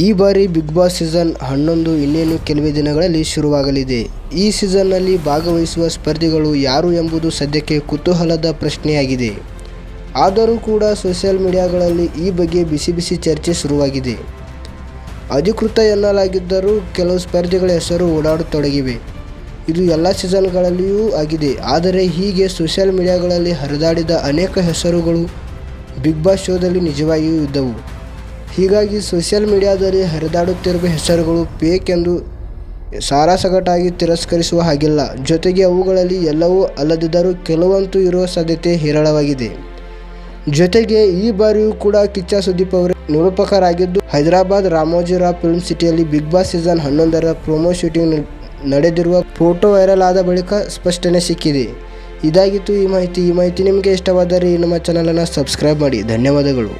ಈ ಬಾರಿ big Boss season 11 ಇನ್ನೇನು ಕೆಲವೇ ದಿನಗಳಲ್ಲಿ ಶುರುವಾಗಲಿದೆ. ಈ ಸೀಸನ್ನಲ್ಲಿ ಭಾಗವಹಿಸುವ ಸ್ಪರ್ಧಿಗಳು ಯಾರು ಎಂಬುದು ಸದ್ಯಕ್ಕೆ ಕುತೂಹಲದ ಪ್ರಶ್ನೆಯಾಗಿದೆ. ಆದರೂ ಕೂಡ ಸೋಷಿಯಲ್ ಮೀಡಿಯಾಗಳಲ್ಲಿ ಈ ಬಗ್ಗೆ ಬಿಸಿ ಚರ್ಚೆ ಶುರುವಾಗಿದೆ. ಅಧಿಕೃತ ಎನ್ನಲಾಗಿದ್ದರೂ ಕೆಲವು ಸ್ಪರ್ಧಿಗಳ ಹೆಸರು ಓಡಾಡತೊಡಗಿವೆ. ಇದು ಎಲ್ಲ ಸೀಸನ್ಗಳಲ್ಲಿಯೂ ಆಗಿದೆ. ಆದರೆ ಹೀಗೆ ಸೋಷಿಯಲ್ ಮೀಡಿಯಾಗಳಲ್ಲಿ ಹರಿದಾಡಿದ ಅನೇಕ ಹೆಸರುಗಳು ಬಿಗ್ ಬಾಸ್ ಶೋದಲ್ಲಿ ನಿಜವಾಗಿಯೂ ಇದ್ದವು. ಹೀಗಾಗಿ ಸೋಷಿಯಲ್ ಮೀಡಿಯಾದಲ್ಲಿ ಹರಿದಾಡುತ್ತಿರುವ ಹೆಸರುಗಳು ಫೇಕ್ ಎಂದು ಸಾರಾಸಗಟಾಗಿ ತಿರಸ್ಕರಿಸುವ ಹಾಗಿಲ್ಲ. ಜೊತೆಗೆ ಅವುಗಳಲ್ಲಿ ಎಲ್ಲವೂ ಅಲ್ಲದಿದ್ದರೂ ಕೆಲವಂತೂ ಇರುವ ಸಾಧ್ಯತೆ ಹೇರಳವಾಗಿದೆ. ಜೊತೆಗೆ ಈ ಬಾರಿಯೂ ಕೂಡ ಕಿಚ್ಚ ಸುದೀಪ್ ಅವರೇ ನಿರೂಪಕರಾಗಿದ್ದು, ಹೈದರಾಬಾದ್ ರಾಮೋಜಿರಾವ್ ಫಿಲ್ಮ್ ಸಿಟಿಯಲ್ಲಿ ಬಿಗ್ ಬಾಸ್ ಸೀಸನ್ 11ರ ಪ್ರೊಮೋ ಶೂಟಿಂಗ್ ನಡೆದಿರುವ ಫೋಟೋ ವೈರಲ್ ಆದ ಬಳಿಕ ಸ್ಪಷ್ಟನೆ ಸಿಕ್ಕಿದೆ. ಇದಾಗಿತ್ತು ಈ ಮಾಹಿತಿ ನಿಮಗೆ ಇಷ್ಟವಾದರೆ ನಮ್ಮ ಚಾನಲನ್ನು ಸಬ್ಸ್ಕ್ರೈಬ್ ಮಾಡಿ. ಧನ್ಯವಾದಗಳು.